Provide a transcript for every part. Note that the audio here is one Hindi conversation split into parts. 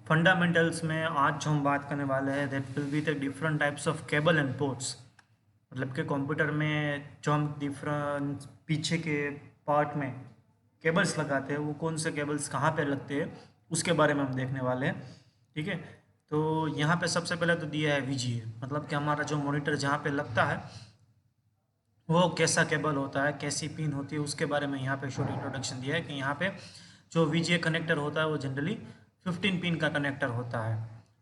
फंडामेंटल्स में आज जो हम बात करने वाले हैं that will be the different types of cable and ports. मतलब कि कंप्यूटर में जो हम डिफरेंट पीछे के पार्ट में केबल्स लगाते हैं वो कौन से केबल्स कहाँ पे लगते हैं उसके बारे में हम देखने वाले हैं। ठीक है, तो यहाँ पे सबसे पहले तो दिया है वीजीए, मतलब कि हमारा जो मॉनिटर जहाँ पे लगता है वो कैसा केबल होता है, कैसी पिन होती है, उसके बारे में यहाँ पे शॉर्ट इंट्रोडक्शन दिया है कि यहाँ पे जो वीजीए कनेक्टर होता है वो जनरली 15 पिन का कनेक्टर होता है।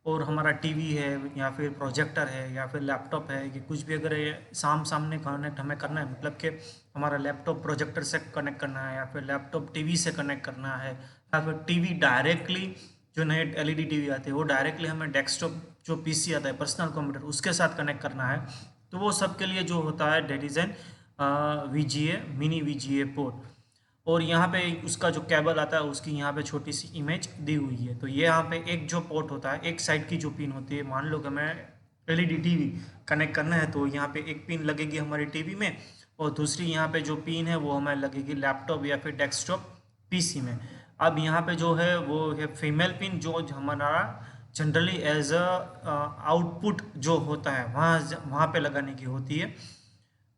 और हमारा टीवी है या फिर प्रोजेक्टर है या फिर लैपटॉप है कि कुछ भी अगर ये सामने कनेक्ट हमें करना है, मतलब कि हमारा लैपटॉप प्रोजेक्टर से कनेक्ट करना है या फिर लैपटॉप टीवी से कनेक्ट करना है या फिर टीवी डायरेक्टली जो नए एलईडी टीवी आते हैं वो डायरेक्टली हमें डेस्कटॉप जो पीसी आता है पर्सनल कंप्यूटर उसके साथ कनेक्ट करना है, तो वो सब के लिए जो होता है that is an VGA mini VGA port. और यहाँ पे उसका जो केबल आता है उसकी यहाँ पे छोटी सी इमेज दी हुई है। तो ये यहाँ पे एक जो पोर्ट होता है, एक साइड की जो पिन होती है, मान लो कि हमें एलईडी टीवी कनेक्ट करना है तो यहाँ पे एक पिन लगेगी हमारी टीवी में और दूसरी यहाँ पे जो पिन है वो हमें लगेगी लैपटॉप या फिर डेस्कटॉप पीसी में। अब यहाँ पे जो है वो है फीमेल पिन जो हमारा जनरली एज अ आउटपुट जो होता है वहाँ पे लगाने की होती है,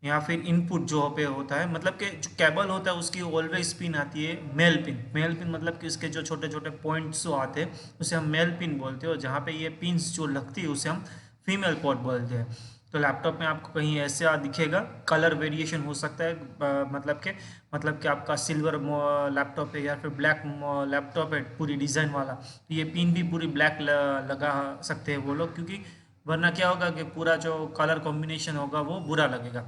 या फिर इनपुट जो पे होता है, मतलब कि जो केबल होता है उसकी ऑलवेज पिन आती है मेल पिन। मेल पिन मतलब कि इसके जो छोटे छोटे पॉइंट्स जो आते हैं उसे हम मेल पिन बोलते हैं और जहाँ पे ये पिन्स जो लगती है उसे हम फीमेल पोर्ट बोलते हैं। तो लैपटॉप में आपको कहीं ऐसा दिखेगा, कलर वेरिएशन हो सकता है, मतलब कि आपका सिल्वर लैपटॉप है या फिर ब्लैक लैपटॉप है पूरी डिज़ाइन वाला, तो ये पिन भी पूरी ब्लैक लगा सकते हैं वो लोग, क्योंकि वरना क्या होगा कि पूरा जो कलर कॉम्बिनेशन होगा वो बुरा लगेगा।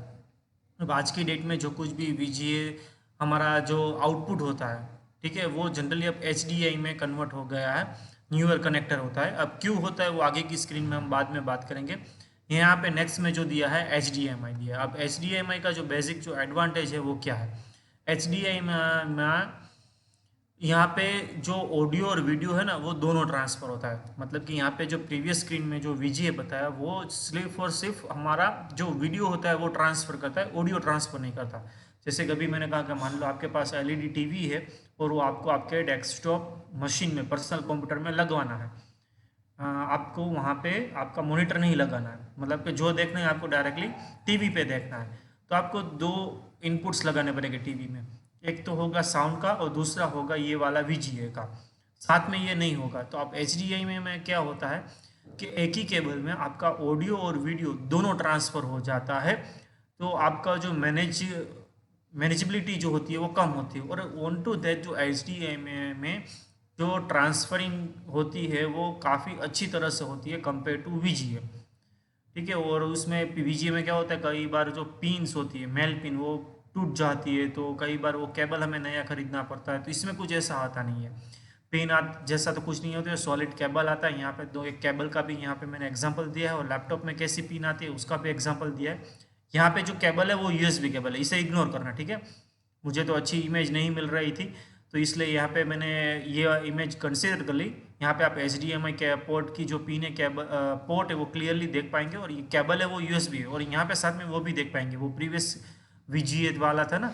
अब आज की डेट में जो कुछ भी वीजीए हमारा जो आउटपुट होता है, ठीक है, वो जनरली अब एचडीआई में कन्वर्ट हो गया है, न्यूअर कनेक्टर होता है। अब क्यों होता है वो आगे की स्क्रीन में हम बाद में बात करेंगे। यहाँ पे नेक्स्ट में जो दिया है एच डी एम आई दिया है। अब एच डी एम आई का जो बेसिक जो एडवांटेज है वो क्या है, एच डी एम में यहाँ पे जो ऑडियो और वीडियो है ना वो दोनों ट्रांसफ़र होता है। मतलब कि यहाँ पे जो प्रीवियस स्क्रीन में जो वीजीए बताया वो सिर्फ और सिर्फ हमारा जो वीडियो होता है वो ट्रांसफ़र करता है, ऑडियो ट्रांसफ़र नहीं करता। जैसे कभी मैंने कहा कि मान लो आपके पास एलईडी टीवी है और वो आपको आपके डेस्कटॉप मशीन में पर्सनल कंप्यूटर में लगवाना है। आपको वहाँ पे आपका मॉनिटर नहीं लगाना है, मतलब कि जो देखना है आपको डायरेक्टली टीवी पे देखना है। तो आपको दो इनपुट्स लगाने पड़ेंगे टीवी में, एक तो होगा साउंड का और दूसरा होगा ये वाला वीजीए का। साथ में ये नहीं होगा तो आप एच में क्या होता है कि एक ही केबल में आपका ऑडियो और वीडियो दोनों ट्रांसफ़र हो जाता है। तो आपका जो मैनेजेबिलिटी जो होती है वो कम होती है। और ऑन टू दैट जो एच में जो ट्रांसफरिंग होती है वो काफ़ी अच्छी तरह से होती है कंपेयर टू वीजीए। ठीक है, और उसमें वीजीए में क्या होता है, कई बार जो पिन्स होती है मेल पिन वो टूट जाती है तो कई बार वो केबल हमें नया खरीदना पड़ता है। तो इसमें कुछ ऐसा आता नहीं है, पिन जैसा तो कुछ नहीं होता है, सॉलिड केबल आता है। यहाँ पे दो एक केबल का भी यहाँ पे मैंने एग्जांपल दिया है और लैपटॉप में कैसी पिन आती है उसका भी एग्जांपल दिया है। यहाँ पे जो केबल है वो यूएसबी केबल है, इसे इग्नोर करना, ठीक है। मुझे तो अच्छी इमेज नहीं मिल रही थी तो इसलिए यहाँ पे मैंने ये इमेज कंसिडर कर ली। यहाँ पे आप एच डी एम आई के पोर्ट की जो पिन है केबल पोर्ट है वो क्लियरली देख पाएंगे और ये केबल है वो यूएसबी है, और यहाँ पे साथ में वो भी देख पाएंगे वो प्रीवियस वीजीए वाला था ना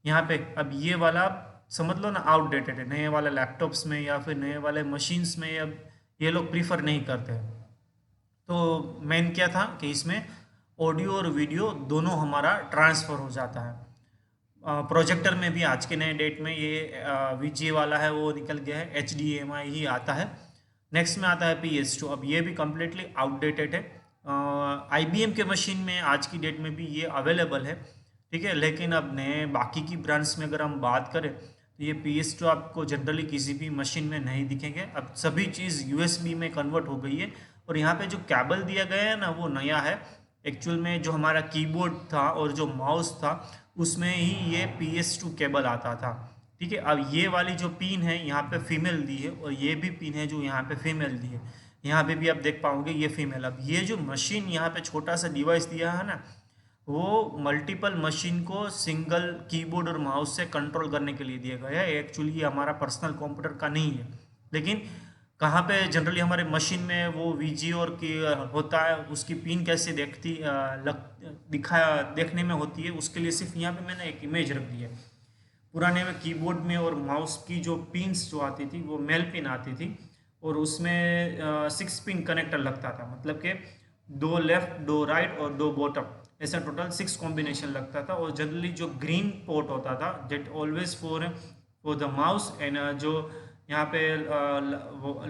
यहाँ पे। अब ये वाला समझ लो ना आउटडेटेड है, नए वाले लैपटॉप्स में या फिर नए वाले मशीन्स में अब ये लोग प्रीफर नहीं करते हैं। तो मेन क्या था कि इसमें ऑडियो और वीडियो दोनों हमारा ट्रांसफ़र हो जाता है। प्रोजेक्टर में भी आज के नए डेट में ये वीजीए वाला है वो निकल गया है, एच डी एम आई ही आता है। नेक्स्ट में आता है पी एस टू, अब ये भी कम्प्लीटली आउटडेटेड है। आई बी एम के मशीन में आज की डेट में भी ये अवेलेबल है, ठीक है। लेकिन अब नए बाकी की ब्रांड्स में अगर हम बात करें तो ये पी एस टू आपको जनरली किसी भी मशीन में नहीं दिखेंगे। अब सभी चीज़ यूएसबी में कन्वर्ट हो गई है और यहाँ पे जो केबल दिया गया है ना वो नया है। एक्चुअल में जो हमारा कीबोर्ड था और जो माउस था उसमें ही ये PS2 केबल आता था, ठीक है। अब ये वाली जो पिन है यहाँ पे फीमेल दी है और ये भी पिन है जो यहाँ पे फीमेल दी है, यहाँ पे भी आप देख पाओगे ये फीमेल। अब ये जो मशीन यहाँ पे छोटा सा डिवाइस दिया है ना वो मल्टीपल मशीन को सिंगल कीबोर्ड और माउस से कंट्रोल करने के लिए दिया गया है। एक्चुअली ये हमारा पर्सनल कंप्यूटर का नहीं है, लेकिन कहाँ पे जनरली हमारे मशीन में वो वीजी और की होता है उसकी पिन कैसे देखने में होती है उसके लिए सिर्फ यहाँ पे मैंने एक इमेज रख दी है। पुराने में कीबोर्ड में और माउस की जो पिन्स जो आती थी वो मेल पिन आती थी और उसमें 6 पिन कनेक्टर लगता था, मतलब कि 2 लेफ्ट 2 राइट और 2 बॉटम, ऐसा टोटल 6 कॉम्बिनेशन लगता था। और जनरली जो ग्रीन पोर्ट होता था that always for the mouse and जो यहाँ पे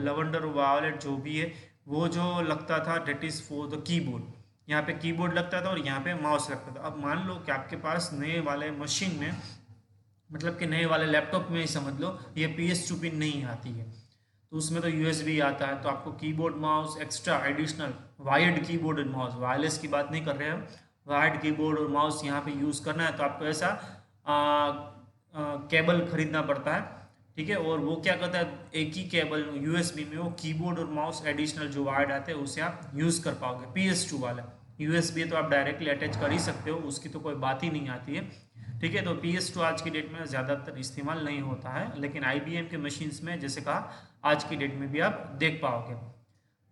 लवेंडर वायलेट जो भी है वो जो लगता था that is for the keyboard. यहाँ पे कीबोर्ड लगता था और यहाँ पे माउस लगता था। अब मान लो कि आपके पास नए वाले मशीन में, मतलब कि नए वाले लैपटॉप में ही समझ लो, ये PS2 पिन नहीं आती है, तो उसमें तो USB आता है, तो आपको keyboard mouse extra additional wired keyboard and mouse, wireless की बात नहीं कर रहे हैं, वायर्ड कीबोर्ड और माउस यहाँ पे यूज़ करना है तो आपको ऐसा केबल खरीदना पड़ता है। ठीक है, और वो क्या करता है, एक ही केबल USB में वो कीबोर्ड और माउस एडिशनल जो वायर्ड आते हैं उसे आप यूज़ कर पाओगे। PS2 वाला USB तो आप डायरेक्टली अटैच कर ही सकते हो, उसकी तो कोई बात ही नहीं आती है। ठीक है, तो PS2 आज की डेट में ज़्यादातर इस्तेमाल नहीं होता है, लेकिन IBM के मशीन्स में जैसे कहा आज की डेट में भी आप देख पाओगे।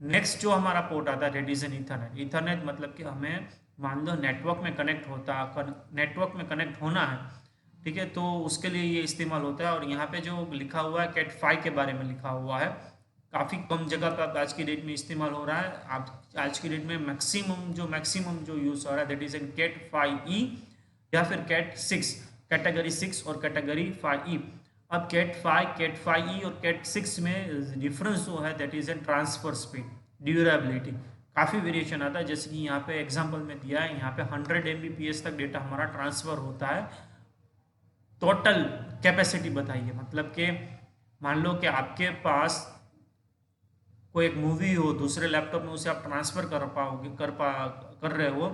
नेक्स्ट जो हमारा पोर्ट आता है that is an Ethernet. Ethernet मतलब कि हमें मान लो नेटवर्क में कनेक्ट नेटवर्क में कनेक्ट होना है, ठीक है, तो उसके लिए ये इस्तेमाल होता है। और यहाँ पे जो लिखा हुआ है कैट 5 के बारे में लिखा हुआ है, काफ़ी कम जगह पर आज की डेट में इस्तेमाल हो रहा है। आप आज की डेट में मैक्सिमम जो यूज़ हो रहा है that is an cat 5E या फिर कैट 6, कैटेगरी 6 और कैटेगरी 5E। अब कैट 5E और कैट 6 में डिफरेंस जो है that is an transfer speed, durability, काफ़ी वेरिएशन आता है। जैसे कि यहाँ पे एग्जांपल में दिया है, यहाँ पे 100 Mbps तक डेटा हमारा ट्रांसफर होता है। टोटल कैपेसिटी बताइए, मतलब कि मान लो कि आपके पास कोई एक मूवी हो दूसरे लैपटॉप में, उसे आप ट्रांसफर कर रहे हो,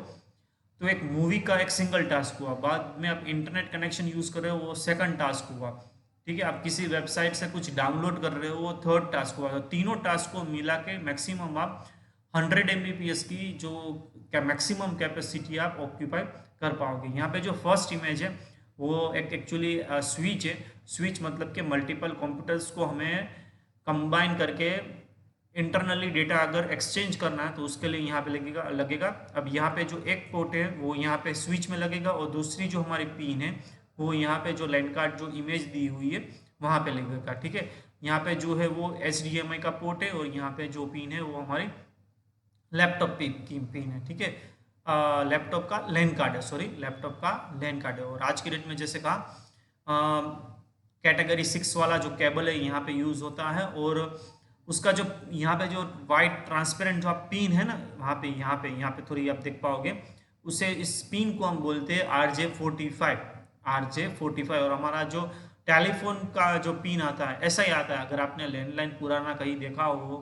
तो एक मूवी का एक सिंगल टास्क हुआ, बाद में आप इंटरनेट कनेक्शन यूज़ कर रहे हो वो सेकंड टास्क हुआ। ठीक है, आप किसी वेबसाइट से कुछ डाउनलोड कर रहे हो वो थर्ड टास्क हुआ। तो तीनों टास्क को मिला के मैक्सिमम आप 100 Mbps की जो मैक्सिमम कैपेसिटी आप ऑक्यूपाई कर पाओगे। यहाँ पे जो फर्स्ट इमेज है वो एक एक्चुअली स्विच है। स्विच मतलब कि मल्टीपल कंप्यूटर्स को हमें कंबाइन करके इंटरनली डेटा अगर एक्सचेंज करना है तो उसके लिए यहाँ पे लगेगा। अब यहाँ पे जो एक पोर्ट है वो यहाँ पे स्विच में लगेगा और दूसरी जो हमारी पिन है वो यहाँ पे जो लाइन कार्ड जो इमेज दी हुई है वहाँ पे लगेगा। ठीक है, यहाँ पे जो है वो HDMI का पोर्ट है और यहाँ पे जो पिन है वो हमारी लैपटॉप की पिन है। ठीक है, लैपटॉप का लैन कार्ड है, सॉरी लैपटॉप का लैन कार्ड है। और आज की डेट में जैसे कहा कैटेगरी 6 वाला जो केबल है यहाँ पे यूज़ होता है। और उसका जो यहाँ पे जो वाइट ट्रांसपेरेंट जो आप पिन है ना, वहाँ पे यहाँ पे थोड़ी आप देख पाओगे, उसे इस पिन को हम बोलते हैं RJ45। और हमारा जो टेलीफोन का जो पिन आता है ऐसा ही आता है, अगर आपने लैंडलाइन पुराना कहीं देखा हो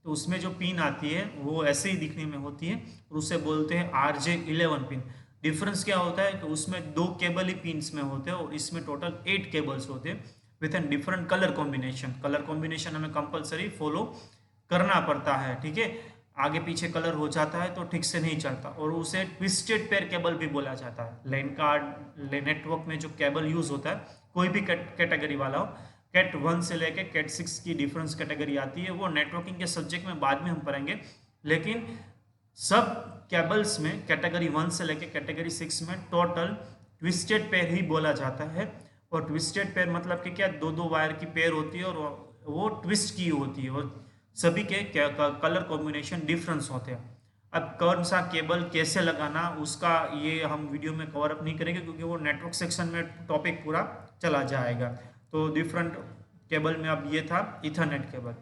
तो उसमें जो पिन आती है वो ऐसे ही दिखने में होती है और उसे बोलते हैं RJ11 पिन। डिफरेंस क्या होता है कि उसमें 2 केबल ही पिन्स में होते हैं और इसमें टोटल 8 केबल्स होते हैं with an different colour combination हमें कंपलसरी फॉलो करना पड़ता है। ठीक है, आगे पीछे कलर हो जाता है तो ठीक से नहीं चलता और उसे ट्विस्टेड पेयर केबल भी बोला जाता है। लाइन कार्ड नेटवर्क में जो केबल यूज होता है कोई भी कैटेगरी वाला हो, कैट 1 से लेके कैट 6 की डिफरेंस कैटेगरी आती है, वो नेटवर्किंग के सब्जेक्ट में बाद में हम पढ़ेंगे। लेकिन सब केबल्स में कैटेगरी 1 से लेके कैटेगरी 6 में टोटल ट्विस्टेड पेयर ही बोला जाता है। और ट्विस्टेड पेयर मतलब कि क्या, 2 वायर की पेयर होती है और वो ट्विस्ट की होती है और सभी के कलर कॉम्बिनेशन डिफरेंस होते हैं। अब कौन सा केबल कैसे लगाना उसका ये हम वीडियो में कवर अप नहीं करेंगे क्योंकि वो नेटवर्क सेक्शन में टॉपिक पूरा चला जाएगा। तो डिफरेंट केबल में अब ये था इथरनेट केबल।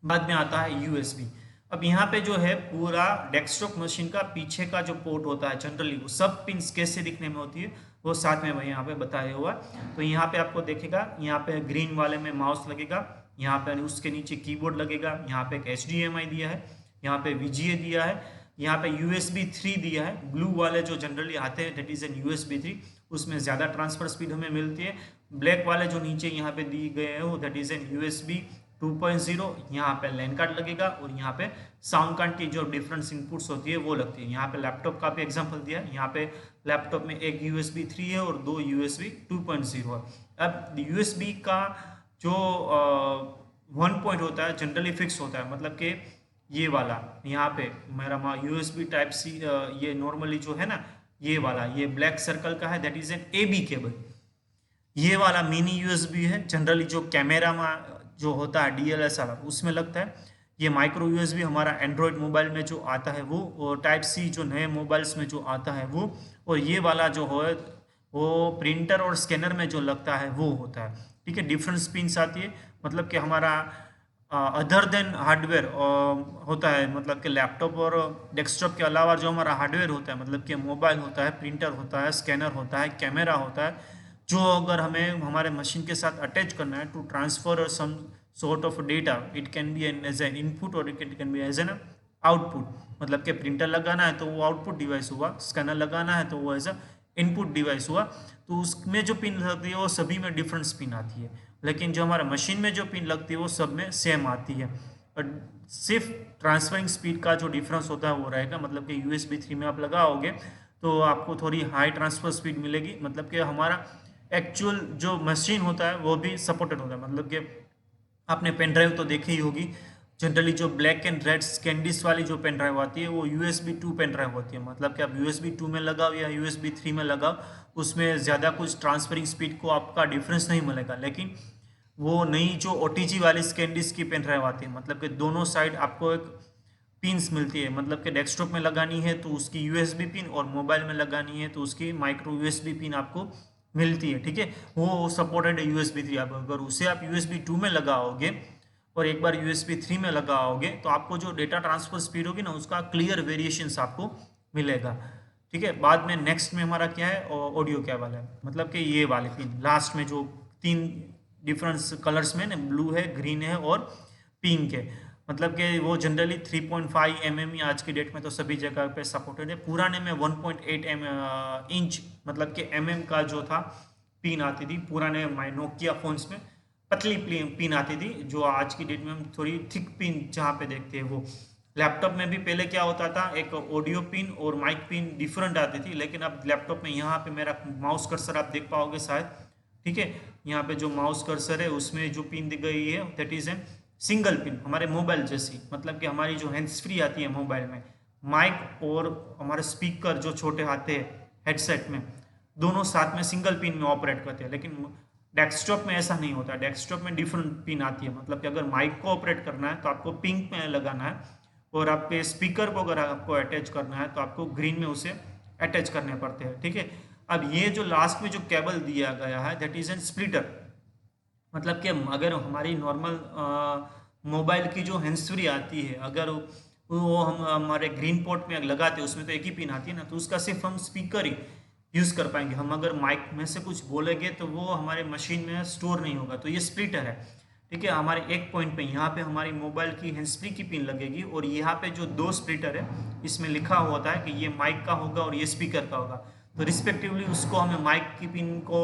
बाद में आता है USB। अब यहाँ पे जो है पूरा डेस्कटॉप मशीन का पीछे का जो पोर्ट होता है जनरली वो सब पिंस कैसे दिखने में होती है वो साथ में यहाँ पे बताया हुआ। तो यहाँ पे आपको देखेगा, यहाँ पे ग्रीन वाले में माउस लगेगा, यहाँ पे उसके नीचे कीबोर्ड लगेगा, यहाँ पे एक HDMI दिया है, यहाँ पे VGA दिया है, यहाँ पे USB 3 दिया है। ब्लू वाले जो जनरली आते हैं दैट इज एन USB 3, उसमें ज़्यादा ट्रांसफर स्पीड हमें मिलती है। ब्लैक वाले जो नीचे यहाँ पे दिए गए हैं वो दैट इज एन USB 2.0, यहाँ पे लैन कार्ड लगेगा और यहाँ पे साउंड कार्ड की जो डिफरेंस इनपुट्स होती है वो लगती है। यहाँ पे लैपटॉप का भी एग्जांपल दिया है, यहाँ पे लैपटॉप में एक USB 3 है और 2 USB 2.0 है। अब USB का जो 1 पॉइंट होता है जनरली फिक्स होता है, मतलब कि ये वाला यहाँ पे मेरा USB टाइप C, ये नॉर्मली जो है ना ये वाला, ये ब्लैक सर्कल का है that is an AB cable. ये वाला मिनी USB है, जनरली जो कैमरा में जो होता है DLSR उसमें लगता है। ये माइक्रो USB हमारा एंड्रॉयड मोबाइल में जो आता है वो, और टाइप C जो नए मोबाइल्स में जो आता है वो, और ये वाला जो है वो प्रिंटर और स्कैनर में जो लगता है वो होता है। ठीक है, डिफरेंट पिन्स आती है, मतलब कि हमारा अदर देन हार्डवेयर होता है, मतलब कि लैपटॉप और डेस्कटॉप के अलावा जो हमारा हार्डवेयर होता है, मतलब कि मोबाइल होता है, प्रिंटर होता है, स्कैनर होता है, कैमरा होता है, जो अगर हमें हमारे मशीन के साथ अटैच करना है to transfer some sort of data, it can be as an input or it can be as an output। मतलब कि प्रिंटर लगाना है तो वो आउटपुट डिवाइस हुआ, स्कैनर लगाना है तो वो एज अ इनपुट डिवाइस हुआ। तो उसमें जो पिन लगती है वो सभी में डिफरेंट पिन आती है, लेकिन जो हमारा मशीन में जो पिन लगती है वो सब में सेम आती है। और सिर्फ ट्रांसफरिंग स्पीड का जो डिफरेंस होता है वो रहेगा, मतलब कि USB 3 में आप लगाओगे तो आपको थोड़ी हाई ट्रांसफर स्पीड मिलेगी, मतलब कि हमारा एक्चुअल जो मशीन होता है वो भी सपोर्टेड होता है। मतलब कि आपने पेन ड्राइव तो देखी ही होगी, जनरली जो ब्लैक एंड रेड कैंडिस वाली जो पेन ड्राइव आती है वो USB 2 पेन ड्राइव होती है। मतलब कि आप USB 2 में लगाओ या USB 3 में लगाओ, उसमें ज़्यादा कुछ ट्रांसफरिंग स्पीड को आपका डिफरेंस नहीं मिलेगा। लेकिन वो नई जो OTG वाली कैंडिस की पेन ड्राइव आती है, मतलब कि दोनों साइड आपको एक पिन्स मिलती है, मतलब कि डेस्कटॉप में लगानी है तो उसकी USB पिन, और मोबाइल में लगानी है तो उसकी माइक्रो USB पिन आपको मिलती है। ठीक है, वो सपोर्टेड है USB 3। अब अगर उसे आप USB 2 में लगाओगे और एक बार USB 3 में लगाओगे तो आपको जो डेटा ट्रांसफर स्पीड होगी ना उसका क्लियर वेरिएशंस आपको मिलेगा। ठीक है, बाद में नेक्स्ट में हमारा क्या है, ऑडियो केबल है, मतलब कि ये वाले पिन लास्ट में जो 3 डिफरेंट कलर्स में ना, ब्लू है, ग्रीन है और पिंक है, मतलब कि वो जनरली 3.5 mm आज की डेट में तो सभी जगह पे सपोर्टेड है। पुराने में 1.8 इंच मतलब कि का जो था पिन आती थी पुराने नोकिया फोन्स में, पतली पिन आती थी, जो आज की डेट में हम थोड़ी थिक पिन जहाँ पे देखते हैं वो। लैपटॉप में भी पहले क्या होता था, एक ऑडियो पिन और माइक पिन डिफरेंट आती थी, लेकिन अब लैपटॉप में यहाँ पे मेरा माउस कर्सर आप देख पाओगे शायद। ठीक है, यहाँ पे जो माउस कर्सर है उसमें जो पिन दी गई है that is an single pin, हमारे मोबाइल जैसी, मतलब कि हमारी जो हैंड्स फ्री आती है मोबाइल में, माइक और हमारे स्पीकर जो छोटे आते हैं हेडसेट में, दोनों साथ में सिंगल पिन में ऑपरेट करते हैं। लेकिन डेस्कटॉप में ऐसा नहीं होता, डेस्कटॉप में डिफरेंट पिन आती है, मतलब कि अगर माइक को ऑपरेट करना है तो आपको पिंक में लगाना है, और आपके स्पीकर को अगर आपको अटैच करना है तो आपको ग्रीन में उसे अटैच करने पड़ते हैं। ठीक है, अब ये जो लास्ट में जो केबल दिया गया है दैट इज एन स्प्लिटर, मतलब कि अगर हमारी नॉर्मल मोबाइल की जो हैंड्स फ्री आती है, अगर वो हम हमारे ग्रीन पोर्ट में लगाते हैं उसमें तो एक ही पिन आती है ना, तो उसका सिर्फ हम स्पीकर ही यूज़ कर पाएंगे। हम अगर माइक में से कुछ बोलेंगे तो वो हमारे मशीन में स्टोर नहीं होगा, तो ये स्प्लिटर है। ठीक है, हमारे एक पॉइंट पे यहाँ पे हमारी मोबाइल की हैंड्स फ्री की पिन लगेगी, और यहाँ पे जो 2 स्प्लिटर है इसमें लिखा होता है कि ये माइक का होगा और ये स्पीकर का होगा, तो रिस्पेक्टिवली उसको हमें माइक की पिन को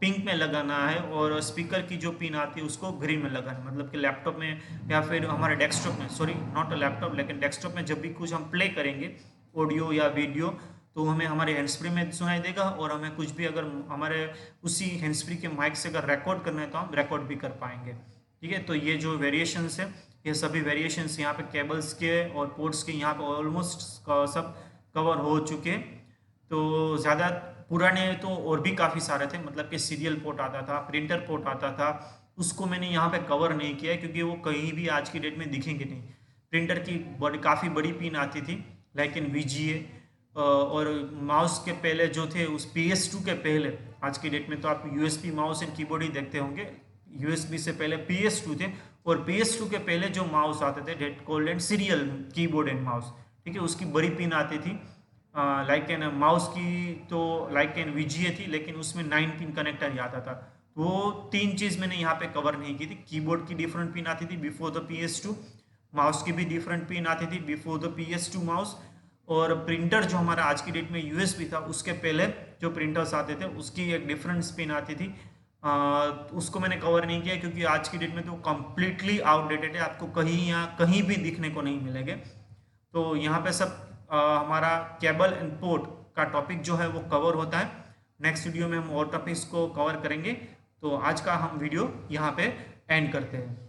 पिंक में लगाना है और स्पीकर की जो पिन आती है उसको ग्रीन में लगाना है। मतलब कि लैपटॉप में या फिर हमारे डेस्कटॉप में, सॉरी नॉट अ लैपटॉप, लेकिन डेस्कटॉप में जब भी कुछ हम प्ले करेंगे ऑडियो या वीडियो तो हमें हमारे हैंड्स फ्री में सुनाई देगा, और हमें कुछ भी अगर हमारे उसी हैंड्स फ्री के माइक से अगर रिकॉर्ड करना है तो हम रिकॉर्ड भी कर पाएंगे। ठीक है, तो ये जो वेरिएशंस है, ये सभी वेरिएशंस यहाँ पे केबल्स के और पोर्ट्स के यहाँ पे ऑलमोस्ट सब कवर हो चुके हैं। तो ज़्यादा पुराने तो और भी काफ़ी सारे थे, मतलब कि सीरियल पोर्ट आता था, प्रिंटर पोर्ट आता था, उसको मैंने यहाँ पे कवर नहीं किया क्योंकि वो कहीं भी आज की डेट में दिखेंगे नहीं। प्रिंटर की काफ़ी बड़ी पिन आती थी लाइक इन VGA, और माउस के पहले जो थे उस PS2 के पहले, आज की डेट में तो आप USB माउस एंड कीबोर्ड ही देखते होंगे, USB से पहले PS2 थे, और PS2 के पहले जो माउस आते थे that called and serial keyboard and mouse. ठीक है, उसकी बड़ी पिन आती थी लाइक एन माउस की तो लाइक एन VGA थी, लेकिन उसमें 9 पिन कनेक्टर ही आता था। वो 3 चीज़ मैंने यहाँ पे कवर नहीं की थी। कीबोर्ड की डिफरेंट पिन आती थी बिफोर द PS2, माउस की भी डिफरेंट पिन आती थी बिफोर द PS2 माउस, और प्रिंटर जो हमारा आज की डेट में USB था उसके पहले जो प्रिंटर्स आते थे उसकी एक डिफरेंट पिन आती थी। उसको मैंने कवर नहीं किया क्योंकि आज की डेट में तो कम्प्लीटली आउटडेटेड है, आपको कहीं या कहीं भी दिखने को नहीं मिलेंगे। तो यहाँ पे सब हमारा केबल एंड पोर्ट का टॉपिक जो है वो कवर होता है। नेक्स्ट वीडियो में हम और टॉपिक्स को कवर करेंगे। तो आज का हम वीडियो यहाँ पे एंड करते हैं।